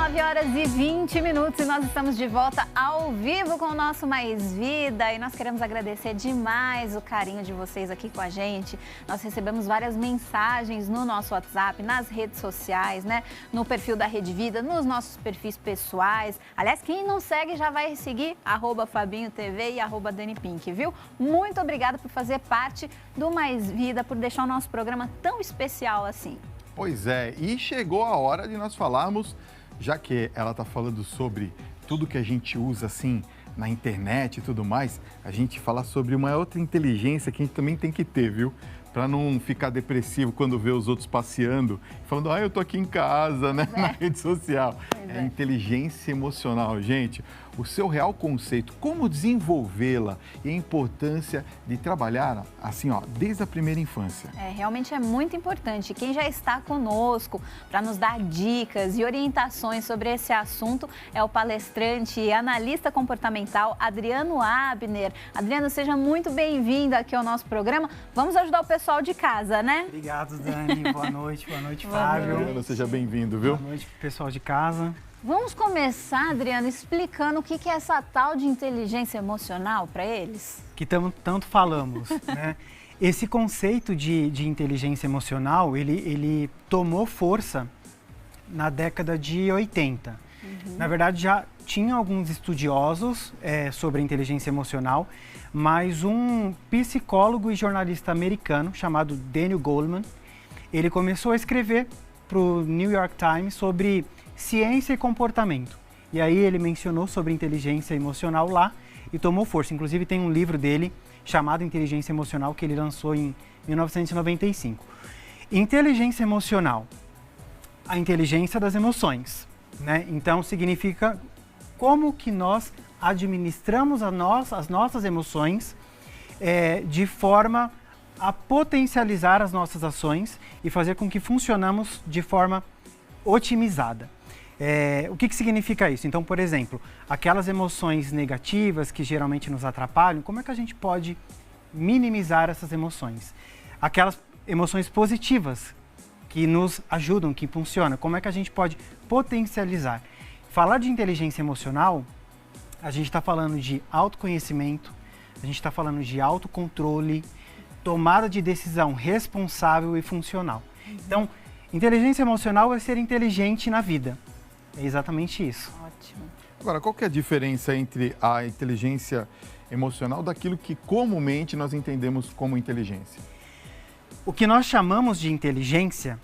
9h20 e nós estamos de volta ao vivo com o nosso Mais Vida e nós queremos agradecer demais o carinho de vocês aqui com a gente. Nós recebemos várias mensagens no nosso WhatsApp, nas redes sociais, né? No perfil da Rede Vida, nos nossos perfis pessoais. Aliás, quem não segue já vai seguir @FabinhoTV e @DaniPink, viu? Muito obrigada por fazer parte do Mais Vida, por deixar o nosso programa tão especial assim. Pois é, e chegou a hora de nós falarmos, já que ela está falando sobre tudo que a gente usa assim na internet e tudo mais, a gente fala sobre uma outra inteligência que a gente também tem que ter, viu? Para não ficar depressivo quando vê os outros passeando, falando, eu tô aqui em casa, né? Na rede social. É inteligência emocional, gente. O seu real conceito, como desenvolvê-la e a importância de trabalhar assim, desde a primeira infância. Realmente é muito importante. Quem já está conosco para nos dar dicas e orientações sobre esse assunto é o palestrante e analista comportamental Adriano Abner. Adriano, seja muito bem-vindo aqui ao nosso programa. Vamos ajudar o pessoal de casa, né? Obrigado, Dani. Boa noite, Fábio. Adriano, seja bem-vindo, viu? Boa noite, pessoal de casa. Vamos começar, Adriano, explicando o que é essa tal de inteligência emocional para eles? Que tanto falamos, né? Esse conceito de inteligência emocional, ele tomou força na década de 80. Na verdade, já tinha alguns estudiosos sobre a inteligência emocional, mas um psicólogo e jornalista americano chamado Daniel Goleman, ele começou a escrever para o New York Times sobre ciência e comportamento. E aí ele mencionou sobre inteligência emocional lá e tomou força. Inclusive tem um livro dele chamado Inteligência Emocional que ele lançou em 1995. Inteligência emocional, a inteligência das emoções, né? Então significa como que nós administramos as nossas emoções de forma a potencializar as nossas ações e fazer com que funcionamos de forma otimizada. O que significa isso? Então, por exemplo, aquelas emoções negativas que geralmente nos atrapalham, como é que a gente pode minimizar essas emoções? Aquelas emoções positivas que nos ajudam, que funcionam, como é que a gente pode potencializar? Falar de inteligência emocional, a gente está falando de autoconhecimento, a gente está falando de autocontrole, tomada de decisão responsável e funcional. Então, inteligência emocional é ser inteligente na vida. É exatamente isso. Ótimo. Agora, qual que é a diferença entre a inteligência emocional daquilo que comumente nós entendemos como inteligência? O que nós chamamos de inteligência,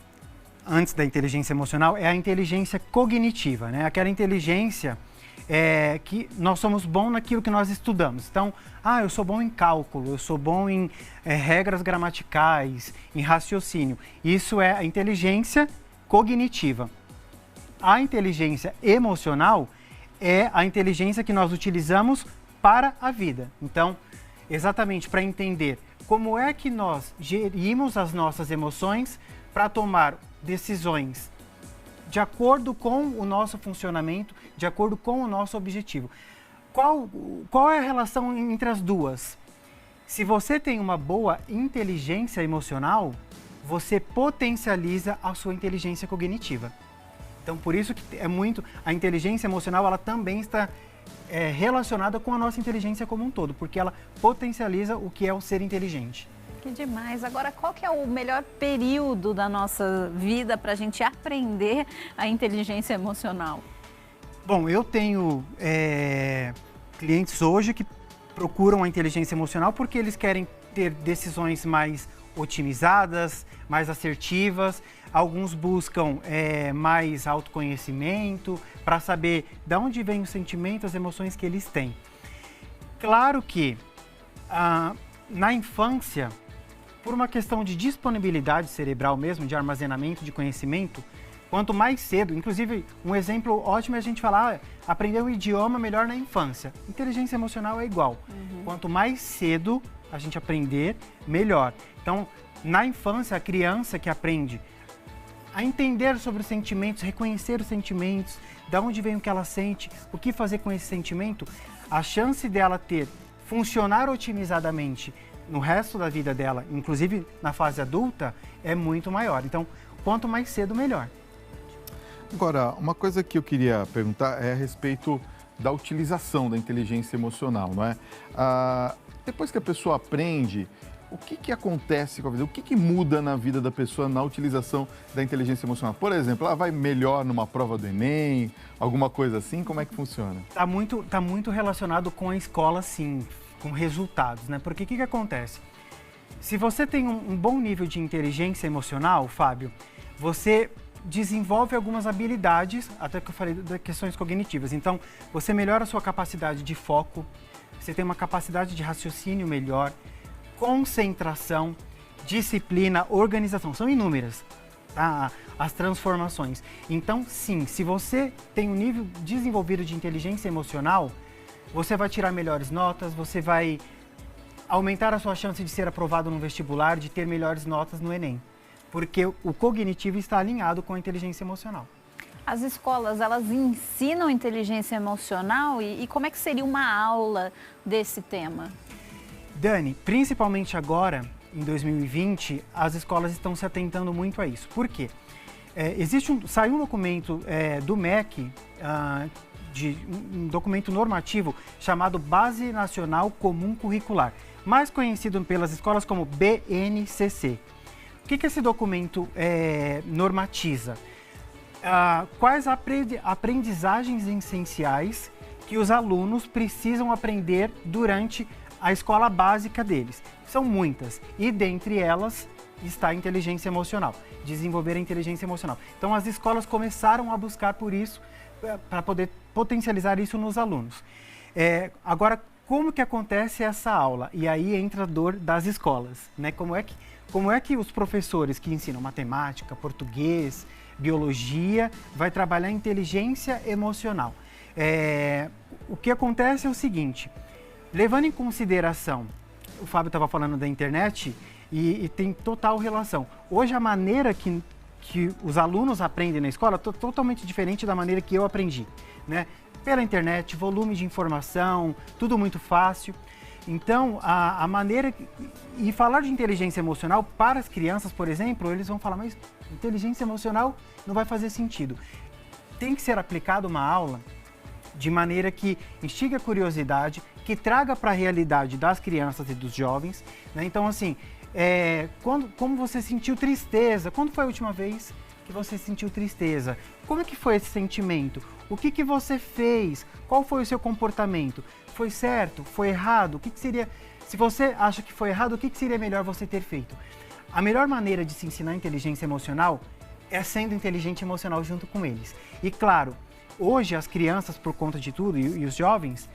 antes da inteligência emocional, é a inteligência cognitiva, né? Aquela inteligência que nós somos bons naquilo que nós estudamos. Então, eu sou bom em cálculo, eu sou bom em regras gramaticais, em raciocínio. Isso é a inteligência cognitiva. A inteligência emocional é a inteligência que nós utilizamos para a vida. Então, exatamente para entender como é que nós gerimos as nossas emoções para tomar decisões de acordo com o nosso funcionamento, de acordo com o nosso objetivo. Qual é a relação entre as duas? Se você tem uma boa inteligência emocional, você potencializa a sua inteligência cognitiva. Então, por isso que a inteligência emocional, ela também está relacionada com a nossa inteligência como um todo, porque ela potencializa o que é o ser inteligente. Que demais. Agora, qual que é o melhor período da nossa vida para a gente aprender a inteligência emocional? Bom, eu tenho clientes hoje que procuram a inteligência emocional porque eles querem ter decisões mais otimizadas, mais assertivas. Alguns buscam mais autoconhecimento para saber de onde vem os sentimentos, as emoções que eles têm. Claro que na infância, por uma questão de disponibilidade cerebral mesmo, de armazenamento de conhecimento, quanto mais cedo, inclusive um exemplo ótimo é a gente falar, aprender um idioma melhor na infância. Inteligência emocional é igual. Quanto mais cedo a gente aprender, melhor. Então, na infância, a criança que aprende a entender sobre os sentimentos, reconhecer os sentimentos, de onde vem o que ela sente, o que fazer com esse sentimento, a chance dela funcionar otimizadamente no resto da vida dela, inclusive na fase adulta, é muito maior. Então, quanto mais cedo, melhor. Agora, uma coisa que eu queria perguntar é a respeito da utilização da inteligência emocional, não é? Depois que a pessoa aprende, o que acontece com a vida? O que muda na vida da pessoa na utilização da inteligência emocional? Por exemplo, ela vai melhor numa prova do Enem, alguma coisa assim? Como é que funciona? Tá muito relacionado com a escola, sim, com resultados, né? Porque o que acontece? Se você tem um bom nível de inteligência emocional, Fábio, você desenvolve algumas habilidades, até que eu falei das questões cognitivas. Então, você melhora a sua capacidade de foco, você tem uma capacidade de raciocínio melhor, concentração, disciplina, organização. São inúmeras, tá? As transformações. Então, sim, se você tem um nível desenvolvido de inteligência emocional, você vai tirar melhores notas, você vai aumentar a sua chance de ser aprovado no vestibular, de ter melhores notas no Enem. Porque o cognitivo está alinhado com a inteligência emocional. As escolas, elas ensinam inteligência emocional e como é que seria uma aula desse tema? Dani, principalmente agora, em 2020, as escolas estão se atentando muito a isso. Por quê? Saiu um documento do MEC, um documento normativo chamado Base Nacional Comum Curricular, mais conhecido pelas escolas como BNCC. O que esse documento normatiza? Quais aprendizagens essenciais que os alunos precisam aprender durante a escola básica deles? São muitas, e dentre elas está a inteligência emocional, desenvolver a inteligência emocional. Então as escolas começaram a buscar por isso, para poder potencializar isso nos alunos. Agora, como que acontece essa aula? E aí entra a dor das escolas, né? Como é que os professores que ensinam matemática, português, biologia, vai trabalhar inteligência emocional? O que acontece é o seguinte, levando em consideração, o Fábio estava falando da internet e tem total relação. Hoje a maneira que os alunos aprendem na escola é totalmente diferente da maneira que eu aprendi, né? Pela internet, volume de informação, tudo muito fácil. Então, a maneira... E falar de inteligência emocional para as crianças, por exemplo, eles vão falar, mas inteligência emocional não vai fazer sentido. Tem que ser aplicada uma aula de maneira que instigue a curiosidade, que traga para a realidade das crianças e dos jovens, né? Então, assim, como você sentiu tristeza? Quando foi a última vez que você sentiu tristeza? Como é que foi esse sentimento? O que você fez? Qual foi o seu comportamento? Foi certo? Foi errado? O que seria... Se você acha que foi errado, o que seria melhor você ter feito? A melhor maneira de se ensinar inteligência emocional é sendo inteligente emocional junto com eles. E claro, hoje as crianças, por conta de tudo, e os jovens,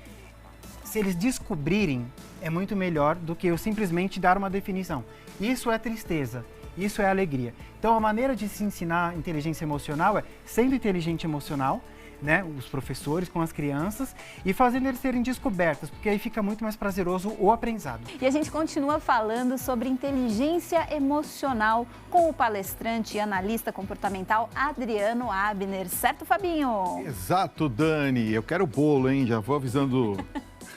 se eles descobrirem, é muito melhor do que eu simplesmente dar uma definição. Isso é tristeza, isso é alegria. Então a maneira de se ensinar inteligência emocional é sendo inteligente emocional, né, os professores com as crianças e fazendo eles serem descobertas, porque aí fica muito mais prazeroso o aprendizado. E a gente continua falando sobre inteligência emocional com o palestrante e analista comportamental Adriano Abner, certo, Fabinho? Exato, Dani. Eu quero bolo, hein? Já vou avisando...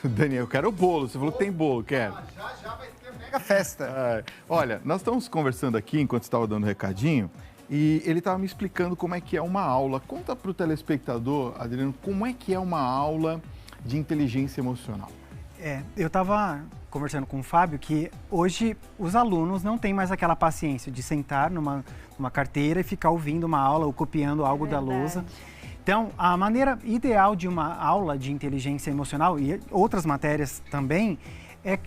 Dani, eu quero bolo. Você falou que tem bolo, quero. Já vai ter mega festa. Olha, nós estamos conversando aqui enquanto estava dando um recadinho. E ele estava me explicando como é que é uma aula. Conta para o telespectador, Adriano, como é que é uma aula de inteligência emocional. Eu estava conversando com o Fábio que hoje os alunos não têm mais aquela paciência de sentar numa carteira e ficar ouvindo uma aula ou copiando algo da lousa. Então, a maneira ideal de uma aula de inteligência emocional e outras matérias também é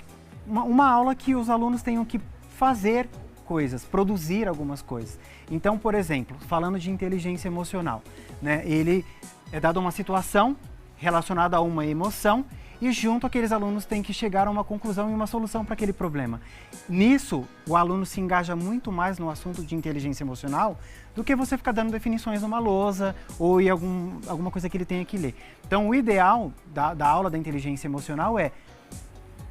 uma aula que os alunos tenham que fazer coisas, produzir algumas coisas. Então, por exemplo, falando de inteligência emocional, né, ele é dado uma situação relacionada a uma emoção e junto aqueles alunos têm que chegar a uma conclusão e uma solução para aquele problema. Nisso, o aluno se engaja muito mais no assunto de inteligência emocional do que você ficar dando definições numa lousa ou em alguma coisa que ele tenha que ler. Então, o ideal da aula da inteligência emocional é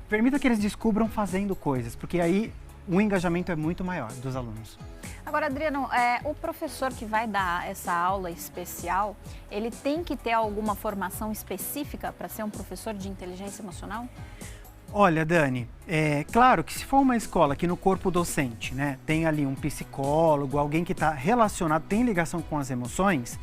permita que eles descubram fazendo coisas, porque aí o engajamento é muito maior dos alunos. Agora, Adriano, o professor que vai dar essa aula especial, ele tem que ter alguma formação específica para ser um professor de inteligência emocional? Olha, Dani, claro que se for uma escola que no corpo docente, né, tem ali um psicólogo, alguém que está relacionado, tem ligação com as emoções,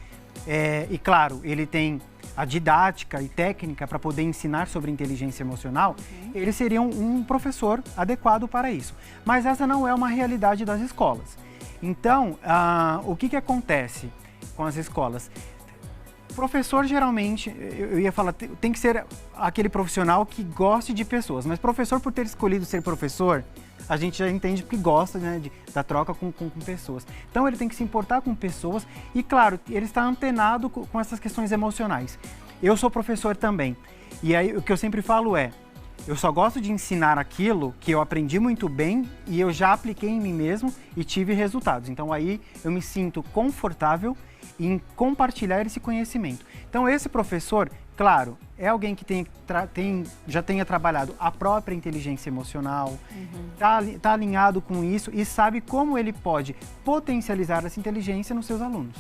e claro, ele tem a didática e técnica para poder ensinar sobre inteligência emocional, ele seria um professor adequado para isso. Mas essa não é uma realidade das escolas. Então, o que acontece com as escolas? O professor, geralmente, eu ia falar, tem que ser aquele profissional que goste de pessoas. Mas professor, por ter escolhido ser professor, a gente já entende que gosta, né, da troca com pessoas. Então, ele tem que se importar com pessoas e, claro, ele está antenado com essas questões emocionais. Eu sou professor também. E aí, o que eu sempre falo é, eu só gosto de ensinar aquilo que eu aprendi muito bem e eu já apliquei em mim mesmo e tive resultados. Então, aí eu me sinto confortável em compartilhar esse conhecimento. Então, esse professor, claro, é alguém que já tenha trabalhado a própria inteligência emocional, tá alinhado com isso e sabe como ele pode potencializar essa inteligência nos seus alunos.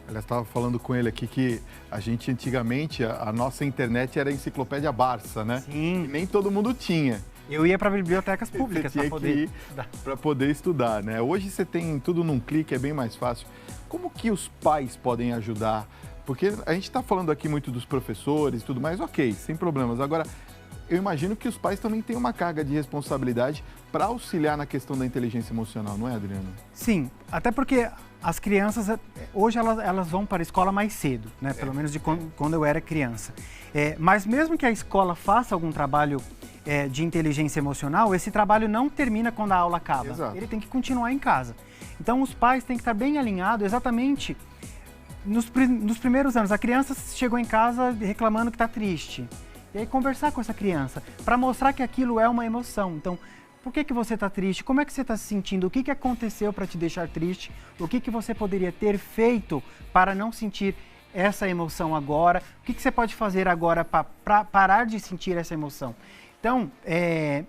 Ela estava falando com ele aqui que a gente antigamente, a nossa internet era a enciclopédia Barça, né? Sim. E nem todo mundo tinha. Eu ia para bibliotecas públicas para poder estudar, né? Hoje você tem tudo num clique, é bem mais fácil. Como que os pais podem ajudar? Porque a gente está falando aqui muito dos professores e tudo mais, ok, sem problemas. Agora, eu imagino que os pais também têm uma carga de responsabilidade para auxiliar na questão da inteligência emocional, não é, Adriano? Sim, até porque as crianças, hoje elas vão para a escola mais cedo, né? Pelo menos de quando eu era criança. Mas mesmo que a escola faça algum trabalho de inteligência emocional, esse trabalho não termina quando a aula acaba. Exato. Ele tem que continuar em casa. Então, os pais têm que estar bem alinhados exatamente nos primeiros anos. A criança chegou em casa reclamando que está triste. E aí, conversar com essa criança para mostrar que aquilo é uma emoção. Então, por que você está triste? Como é que você está se sentindo? O que aconteceu para te deixar triste? O que você poderia ter feito para não sentir essa emoção agora? O que você pode fazer agora para parar de sentir essa emoção? Então,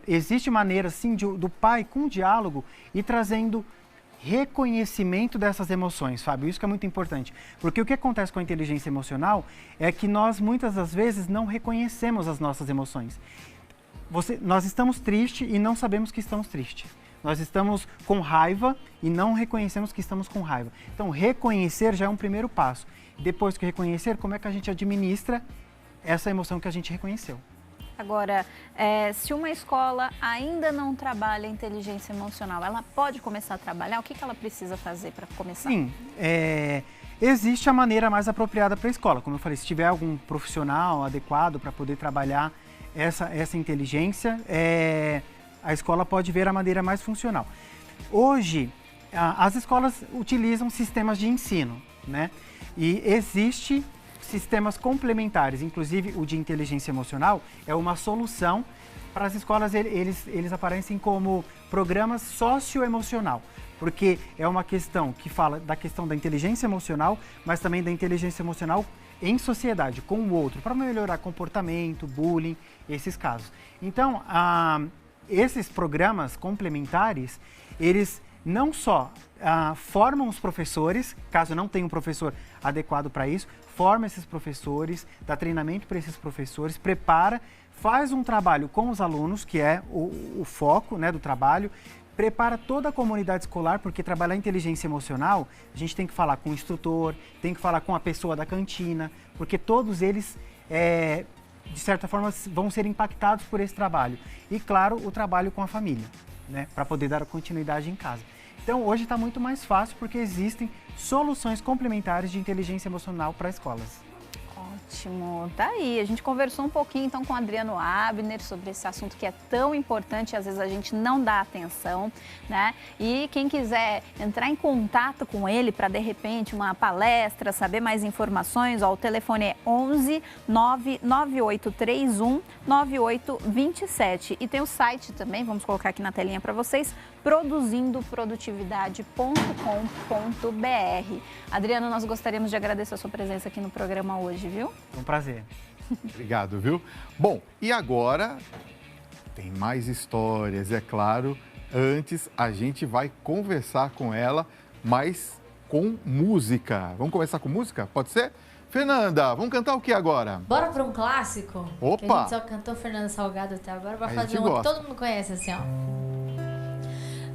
existe maneira, sim, do pai, com diálogo, e trazendo reconhecimento dessas emoções, Fábio. Isso que é muito importante. Porque o que acontece com a inteligência emocional é que nós, muitas das vezes, não reconhecemos as nossas emoções. Nós estamos tristes e não sabemos que estamos tristes. Nós estamos com raiva e não reconhecemos que estamos com raiva. Então, reconhecer já é um primeiro passo. Depois que reconhecer, como é que a gente administra essa emoção que a gente reconheceu? Agora, se uma escola ainda não trabalha inteligência emocional, ela pode começar a trabalhar? O que ela precisa fazer para começar? Sim, existe a maneira mais apropriada para a escola. Como eu falei, se tiver algum profissional adequado para poder trabalhar essa inteligência, a escola pode ver a maneira mais funcional. Hoje, as escolas utilizam sistemas de ensino, né? E existe sistemas complementares, inclusive o de inteligência emocional, é uma solução para as escolas. Eles aparecem como programas socioemocional, porque é uma questão que fala da questão da inteligência emocional, mas também da inteligência emocional em sociedade, com o outro, para melhorar comportamento, bullying, esses casos. Então, esses programas complementares, eles não só formam os professores, caso não tenha um professor adequado para isso, forma esses professores, dá treinamento para esses professores, prepara, faz um trabalho com os alunos, que é o foco, né, do trabalho, prepara toda a comunidade escolar, porque trabalhar inteligência emocional, a gente tem que falar com o instrutor, tem que falar com a pessoa da cantina, porque todos eles, de certa forma, vão ser impactados por esse trabalho. E, claro, o trabalho com a família, né, para poder dar continuidade em casa. Então, hoje está muito mais fácil porque existem soluções complementares de inteligência emocional para escolas. Ótimo, tá aí. A gente conversou um pouquinho então com o Adriano Abner sobre esse assunto que é tão importante e às vezes a gente não dá atenção, né? E quem quiser entrar em contato com ele para de repente uma palestra, saber mais informações, ó, o telefone é 11 99831 9827 e tem o site também, vamos colocar aqui na telinha para vocês, produzindoprodutividade.com.br. Adriano, nós gostaríamos de agradecer a sua presença aqui no programa hoje, viu? É um prazer. Obrigado, viu? Bom, e agora tem mais histórias, é claro. Antes, a gente vai conversar com ela, mas com música. Vamos começar com música? Pode ser? Fernanda, vamos cantar o que agora? Bora para um clássico? Opa! Que a gente só cantou Fernanda Salgado até agora. Vai fazer um que todo mundo conhece, assim, ó.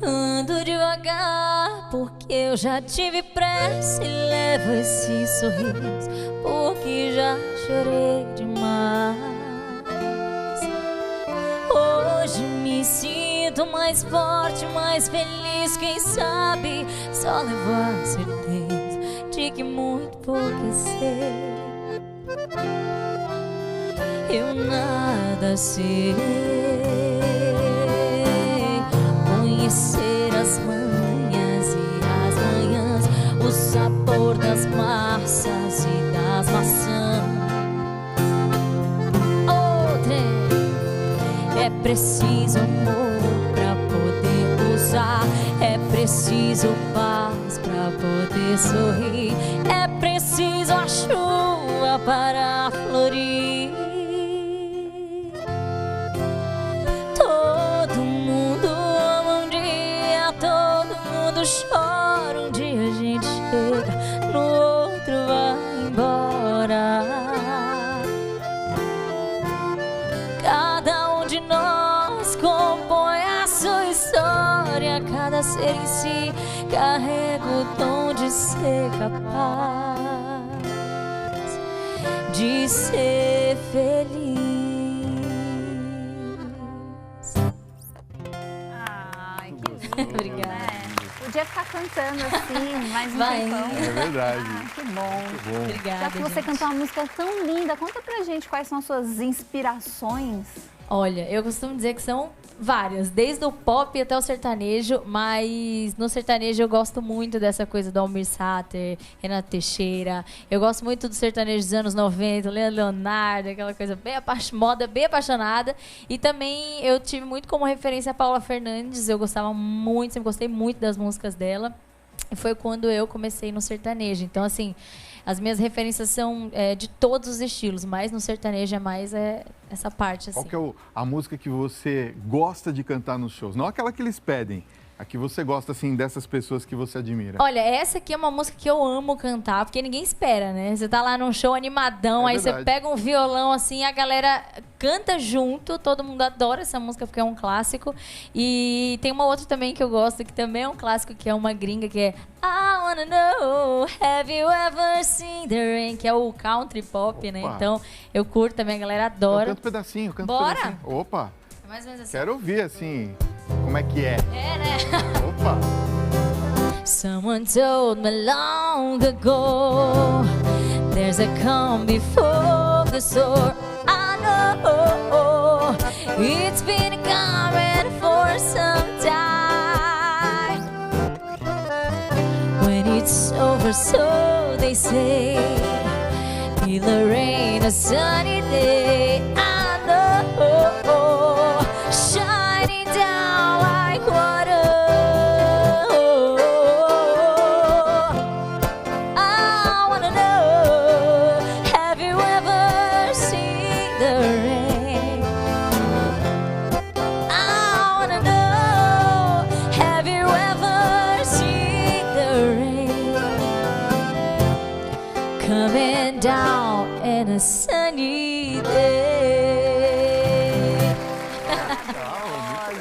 ando devagar, porque eu já tive pressa. E levo esse sorriso, porque já chorei demais. Hoje me sinto mais forte, mais feliz. Quem sabe só levo a certeza de que muito pouco eu sei. Eu nada sei. Conhecer as manhãs e as manhãs, o sabor das massas e das maçãs. É preciso amor pra poder usar, é preciso paz pra poder sorrir, é preciso a chuva para florir. Todo mundo ama um dia, todo mundo chora um dia, a gente chega, no outro vai embora. Cada um de nós compõe a sua história, cada ser em si carrega o dom de ser capaz de ser feliz. Ai, que lindo. Obrigada. Né? Podia ficar cantando assim, mais um Vai. tempão. É verdade. Ah, que bom. Bom. Obrigada, Já que você gente. cantou uma música tão linda, conta pra gente quais são as suas inspirações. Olha, eu costumo dizer que são várias, desde o pop até o sertanejo, mas no sertanejo eu gosto muito dessa coisa do Almir Sater, Renato Teixeira. Eu gosto muito do sertanejo dos anos 90, Leonardo, aquela coisa bem moda, bem apaixonada. E também eu tive muito como referência a Paula Fernandes, eu gostava muito, sempre gostei muito das músicas dela. E foi quando eu comecei no sertanejo. Então, assim, as minhas referências são de todos os estilos, mas no sertanejo é mais essa parte, assim. Qual que é a música que você gosta de cantar nos shows? Não aquela que eles pedem, a que você gosta, assim, dessas pessoas que você admira. Olha, essa aqui é uma música que eu amo cantar, porque ninguém espera, né? Você tá lá num show animadão, aí verdade. você pega um violão, assim, a galera canta junto, todo mundo adora essa música porque é um clássico. E tem uma outra também que eu gosto, que também é um clássico, que é uma gringa, que é I Wanna Know, Have You Ever Seen the Rain? Que é o country pop, né? Opa. Então, eu curto também, a galera Eu adora. canto um pedacinho, Bora? pedacinho. Opa, É mais ou menos assim. quero ouvir, assim, como é que é. É, né? Opa! Someone told me long ago there's a calm before the storm. I know it's been coming for some time. When it's over, so they say, feel the rain a sunny day. I know, shining down like water. I wanna know, have you ever seen the rain? I wanna know, have you ever seen the rain? Coming down in a sunny day.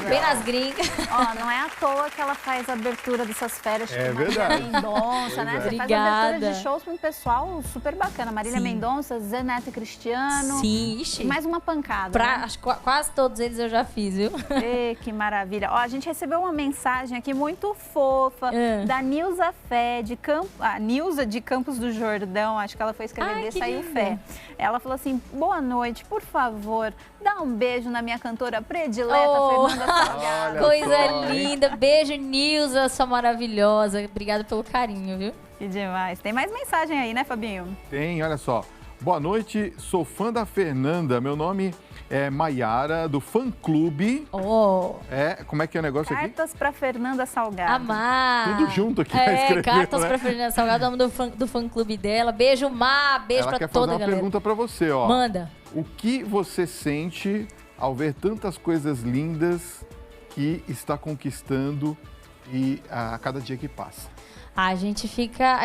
Bem nas gringas. Ó, não é à toa que ela faz a abertura dessas férias, tipo É Marília verdade. Mendonça, né? Você faz Obrigada. abertura de shows com um pessoal super bacana. Marília Sim. Mendonça, Zé Neto e Cristiano. Sim, ixi. E mais uma pancada. Pra, né? acho que quase todos eles eu já fiz, viu? Ê, que maravilha. Ó, a gente recebeu uma mensagem aqui muito fofa É. da Nilza Fé, a Nilza de Campos do Jordão, acho que ela foi escrever Ai, que Saiu linda. Fé. Ela falou assim, boa noite, por favor, dá um beijo na minha cantora predileta, Oh. Fernanda Salgado. Coisa só, hein? linda. Beijo, Nilza, sua maravilhosa. Obrigada pelo carinho, viu? Que demais. Tem mais mensagem aí, né, Fabinho? Tem, olha só. Boa noite, sou fã da Fernanda. Meu nome é Maiara, do Fã Clube. Oh, Como é que é o negócio aqui? Cartas pra Fernanda Salgado. amar. Tudo junto aqui, ela escreveu, cartas né? pra Fernanda Salgado, nome do fã clube dela. Beijo, Má. Beijo Ela pra quer fazer toda a uma galera. pergunta pra você, ó. Manda. O que você sente ao ver tantas coisas lindas que está conquistando e a cada dia que passa? A gente fica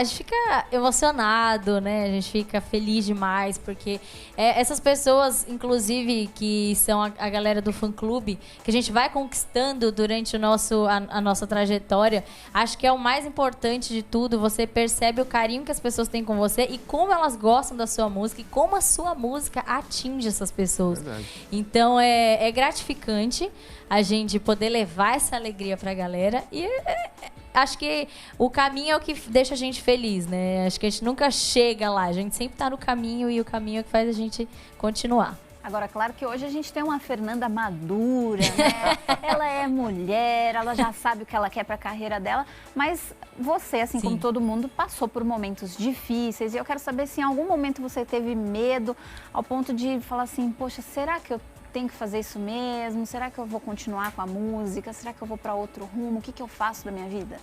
emocionado, né? A gente fica feliz demais, porque essas pessoas, inclusive, que são a galera do fã-clube, que a gente vai conquistando durante a nossa trajetória, acho que é o mais importante de tudo. Você percebe o carinho que as pessoas têm com você e como elas gostam da sua música e como a sua música atinge essas pessoas. Verdade. Então, é gratificante a gente poder levar essa alegria pra galera e acho que o caminho é o que deixa a gente feliz, né? Acho que a gente nunca chega lá, a gente sempre tá no caminho e o caminho é o que faz a gente continuar. Agora, claro que hoje a gente tem uma Fernanda madura, né? Ela é mulher, ela já sabe o que ela quer para a carreira dela, mas você, assim como todo mundo, passou por momentos difíceis e eu quero saber se em algum momento você teve medo ao ponto de falar assim, poxa, será que eu tenho que fazer isso mesmo? Será que eu vou continuar com a música? Será que eu vou para outro rumo? O que eu faço da minha vida?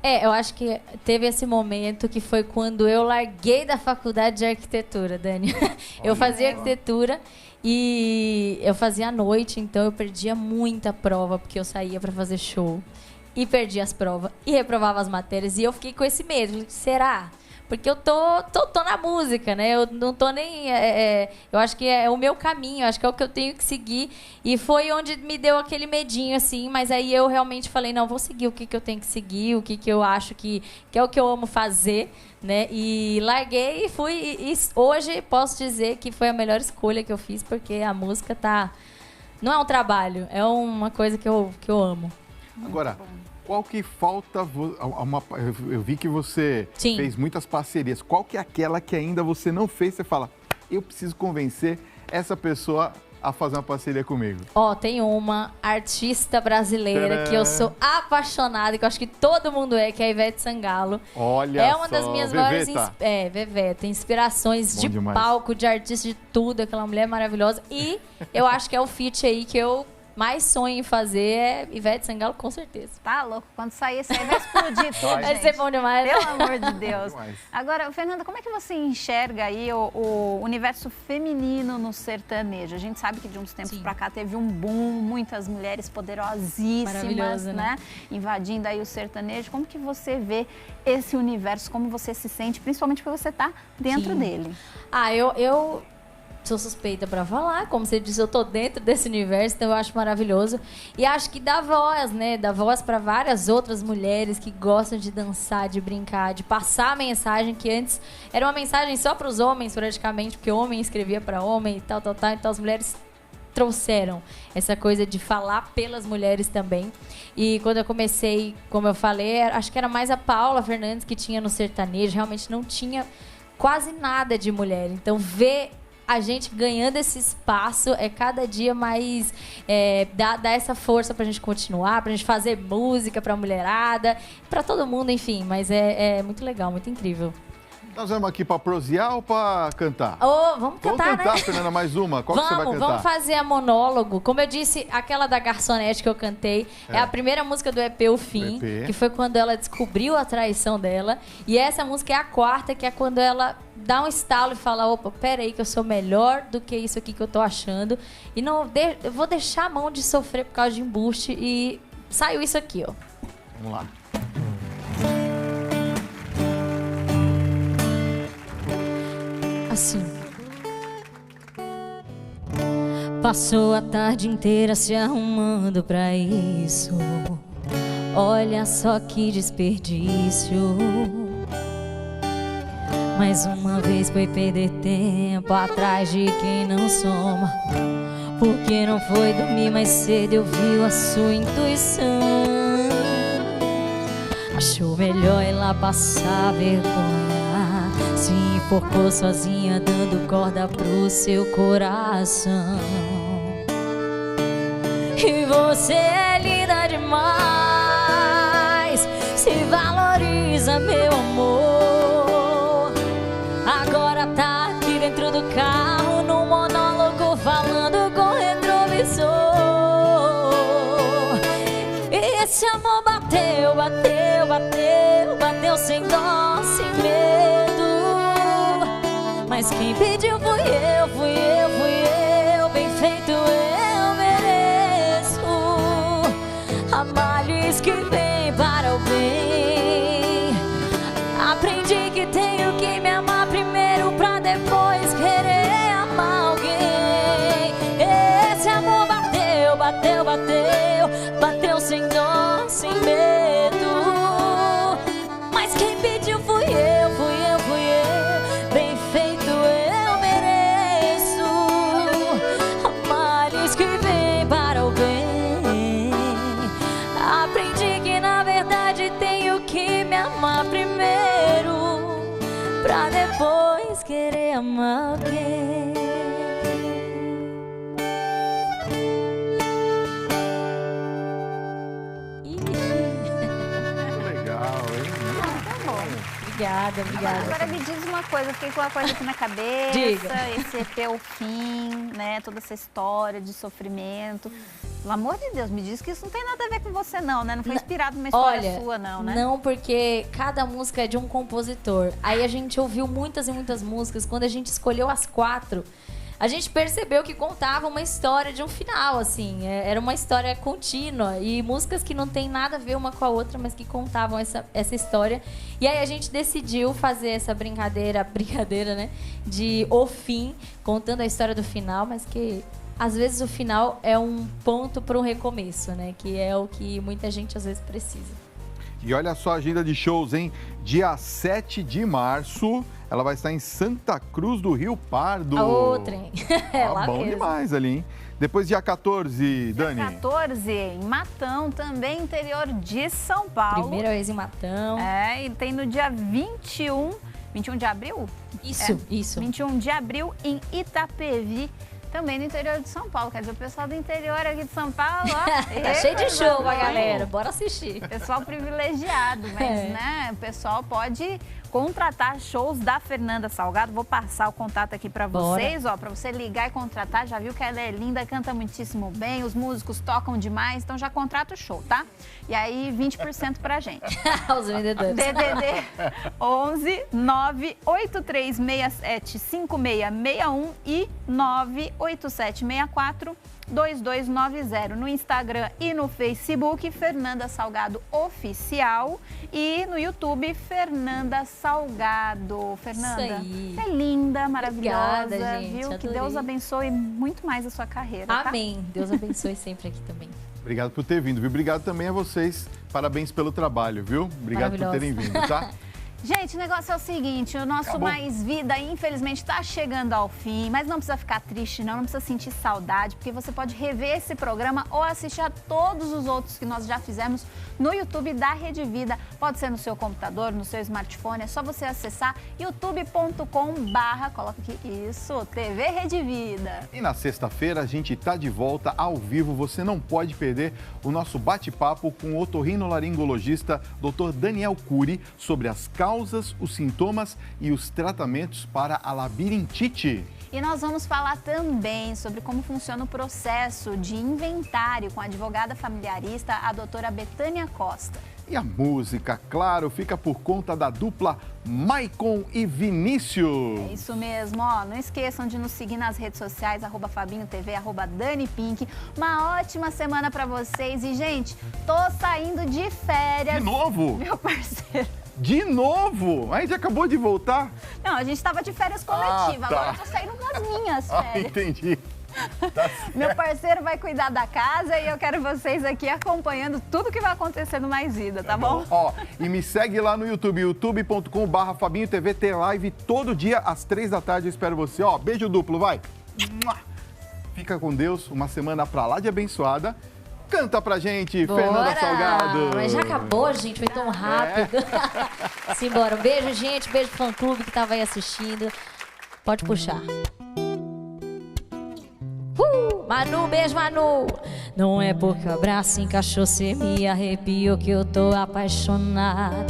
Eu acho que teve esse momento que foi quando eu larguei da faculdade de arquitetura, Dani. Eu fazia arquitetura e eu fazia à noite, então eu perdia muita prova, porque eu saía para fazer show e perdia as provas e reprovava as matérias e eu fiquei com esse medo. Será? Porque eu tô na música, né? Eu não tô nem... eu acho que é o meu caminho, acho que é o que eu tenho que seguir. E foi onde me deu aquele medinho, assim. Mas aí eu realmente falei, não, vou seguir o que eu tenho que seguir, o que eu acho que é o que eu amo fazer, né? E larguei e fui. E hoje posso dizer que foi a melhor escolha que eu fiz, porque a música não é um trabalho, é uma coisa que eu amo. Agora... Qual que falta? Eu vi que você fez muitas parcerias. Qual que é aquela que ainda você não fez? Você fala, eu preciso convencer essa pessoa a fazer uma parceria comigo. Tem uma artista brasileira que eu sou apaixonada, que eu acho que todo mundo que é a Ivete Sangalo. Olha É uma das minhas maiores... Veveta. Inspirações de palco, de artista, de tudo. Aquela mulher maravilhosa. E eu acho que é o feat aí que eu mais sonho em fazer Ivete Sangalo, com certeza. Tá louco? Quando sair esse aí vai explodir tudo, Vai ser bom demais. Pelo amor de Deus. Agora, Fernanda, como é que você enxerga aí o universo feminino no sertanejo? A gente sabe que de uns tempos pra cá teve um boom, muitas mulheres poderosíssimas, né? Invadindo aí o sertanejo. Como que você vê esse universo? Como você se sente? Principalmente porque você tá dentro dele. Eu sou suspeita pra falar, como você disse, eu tô dentro desse universo, então eu acho maravilhoso. E acho que dá voz, né? Dá voz pra várias outras mulheres que gostam de dançar, de brincar, de passar a mensagem que antes era uma mensagem só pros homens, praticamente, porque homem escrevia pra homem e tal. Então as mulheres trouxeram essa coisa de falar pelas mulheres também. E quando eu comecei, como eu falei, acho que era mais a Paula Fernandes que tinha no sertanejo, realmente não tinha quase nada de mulher. Então ver a gente ganhando esse espaço é cada dia mais dá essa força pra gente continuar, pra gente fazer música pra mulherada, pra todo mundo, enfim, mas é muito legal, muito incrível. Nós vamos aqui pra prosear ou pra cantar? Vamos cantar, vamos cantar, né? Fernanda, mais uma. Qual que você vai cantar? Vamos fazer a monólogo. Como eu disse, aquela da garçonete que eu cantei é a primeira música do EP O Fim, que foi quando ela descobriu a traição dela. E essa música é a quarta, que é quando ela dá um estalo e fala, opa, peraí que eu sou melhor do que isso aqui que eu tô achando. E eu vou deixar a mão de sofrer por causa de embuste. E saiu isso aqui, ó. Vamos lá. Assim. Passou a tarde inteira se arrumando pra isso. Olha só que desperdício. Mais uma vez foi perder tempo atrás de quem não soma. Porque não foi dormir mais cedo e ouviu a sua intuição. Achou melhor ir lá passar vergonha. Se enforcou sozinha dando corda pro seu coração. E você é linda demais, se valoriza, meu amor. Agora tá aqui dentro do carro, no monólogo falando com retrovisor. E esse amor bateu, bateu, bateu, bateu sem dó, sem medo. Mas quem pediu fui eu, fui eu, fui eu. Bem feito eu mereço. Há males que vêm para o bem. verdade tenho que me amar primeiro pra depois querer amar alguém. Esse amor bateu, bateu, bateu, bateu sem dó, sem medo. Mas quem pediu fui eu, fui eu, fui eu. Bem feito eu mereço. Males que vem para o bem. Aprendi que na verdade tenho que me amar primeiro pra depois querer amar alguém. Legal, hein? Tá bom. Obrigada, obrigada. Agora me diz uma coisa, eu fiquei com uma coisa aqui na cabeça. Diga. Esse EP O Fim, né? Toda essa história de sofrimento. Pelo amor de Deus, me diz que isso não tem nada a ver com você não, né? Não foi inspirado numa história sua não, né? Não, porque cada música é de um compositor. Aí a gente ouviu muitas e muitas músicas. Quando a gente escolheu as 4, a gente percebeu que contava uma história de um final, assim. Era uma história contínua. E músicas que não tem nada a ver uma com a outra, mas que contavam essa história. E aí a gente decidiu fazer essa brincadeira, né? De O Fim, contando a história do final, mas que às vezes o final é um ponto para um recomeço, né? Que é o que muita gente às vezes precisa. E olha só a agenda de shows, hein? Dia 7 de março, ela vai estar em Santa Cruz do Rio Pardo. Ô, trem. É lá bom mesmo. demais ali, hein? Depois dia 14, Dani. Dia 14, em Matão, também interior de São Paulo. Primeira vez em Matão. É, e tem no dia 21 de abril? Isso, isso. 21 de abril em Itapevi, também no interior de São Paulo. Quer dizer, o pessoal do interior aqui de São Paulo, ó. Tá cheio de show pra galera, bora assistir. Pessoal privilegiado, mas, né, o pessoal pode contratar shows da Fernanda Salgado. Vou passar o contato aqui pra vocês, ó, pra você ligar e contratar. Já viu que ela é linda, canta muitíssimo bem, os músicos tocam demais, então já contrata o show, tá? E aí, 20% pra gente. Os vendedores. DDD 11 98367 5661 e 98764 2290 no Instagram e no Facebook, Fernanda Salgado Oficial, e no YouTube, Fernanda Salgado. Fernanda, Isso aí. é linda, maravilhosa, Obrigada, gente, viu? Que adorei. Deus abençoe muito mais a sua carreira, tá? Amém. Deus abençoe sempre aqui também. Obrigado por ter vindo, viu? Obrigado também a vocês. Parabéns pelo trabalho, viu? Obrigado por terem vindo, tá? Gente, o negócio é o seguinte, o nosso Acabou. Mais Vida, infelizmente, está chegando ao fim, mas não precisa ficar triste, não precisa sentir saudade, porque você pode rever esse programa ou assistir a todos os outros que nós já fizemos no YouTube da Rede Vida. Pode ser no seu computador, no seu smartphone, é só você acessar youtube.com/, coloca aqui, isso, TV Rede Vida. E na sexta-feira a gente tá de volta ao vivo. Você não pode perder o nosso bate-papo com o otorrinolaringologista Dr. Daniel Cury sobre as causas, os sintomas e os tratamentos para a labirintite. E nós vamos falar também sobre como funciona o processo de inventário com a advogada familiarista, a doutora Betânia Costa. E a música, claro, fica por conta da dupla Maicon e Vinícius. É isso mesmo, ó. Não esqueçam de nos seguir nas redes sociais, @FabinhoTV, @DaniPink. Uma ótima semana pra vocês. E, gente, tô saindo de férias. De novo? Meu parceiro. De novo? A gente acabou de voltar? Não, a gente tava de férias coletiva. tá. Agora eu tô saindo com as minhas Ah, férias. entendi. Meu parceiro vai cuidar da casa e eu quero vocês aqui acompanhando tudo que vai acontecer no Mais Vida, tá bom? Ó, e me segue lá no YouTube, youtube.com/FabinhoTV, tem live todo dia às 3 da tarde. Eu espero você. Ó, beijo duplo, vai. Fica com Deus, uma semana pra lá de abençoada. Canta pra gente, Bora! Fernanda Salgado. Mas já acabou, gente, foi tão rápido. Simbora. Um beijo, gente, beijo pro fã-clube que tava aí assistindo. Pode puxar. Manu, beijo, Manu. Não é porque o abraço encaixou, cê me arrepiou que eu tô apaixonada.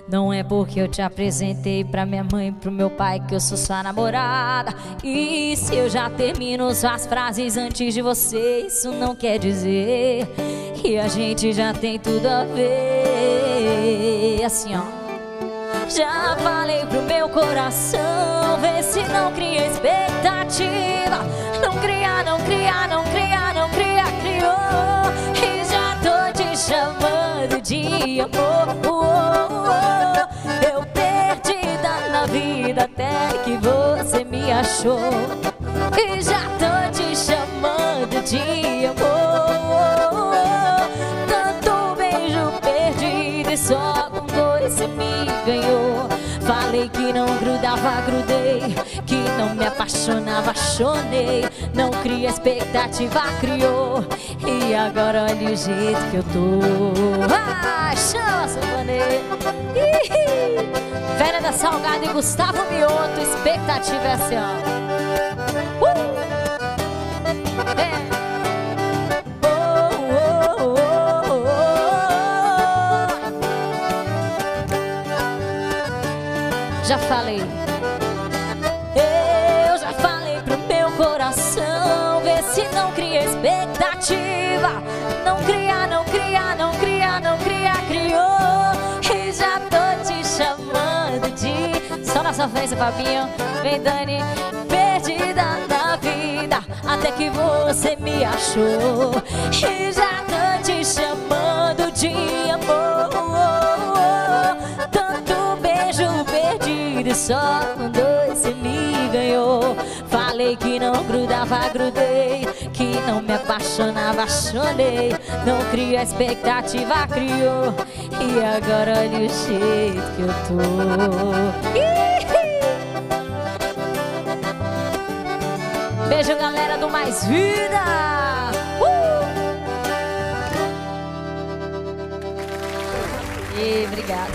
Não é porque eu te apresentei pra minha mãe e pro meu pai que eu sou sua namorada. E se eu já termino suas frases antes de você, isso não quer dizer que a gente já tem tudo a ver. Assim, ó. Já falei pro meu coração, vê se não cria expectativa. Não cria, não cria, não cria, não cria, criou. E já tô te chamando de amor. Eu perdida achou e já tô te chamando de amor. Tanto beijo perdido e só com dois cê me ganhou. Falei que não grudava, grudei, que não me apaixonava, apaixonei. Não cria expectativa, criou. E agora olha o jeito que eu tô. Ah, chama, sanfoneiro. Fera da Salgado e Gustavo Mioto. Expectativa é assim, ó. Já falei, eu já falei pro meu coração, vê se não cria expectativa. Não cria, não cria, não cria, não cria, criou. E já tô te chamando de... Só na sofrência, Fabinho, vem Dani. Perdida na vida, até que você me achou. E já tô te chamando de amor. Tanto beijo perdido e só com dois cê me ganhou. Falei que não grudava, grudei, que não me apaixonava, apaixonei. Não cria expectativa, criou. E agora olha o jeito que eu tô. Beijo, galera do Mais Vida. E obrigada.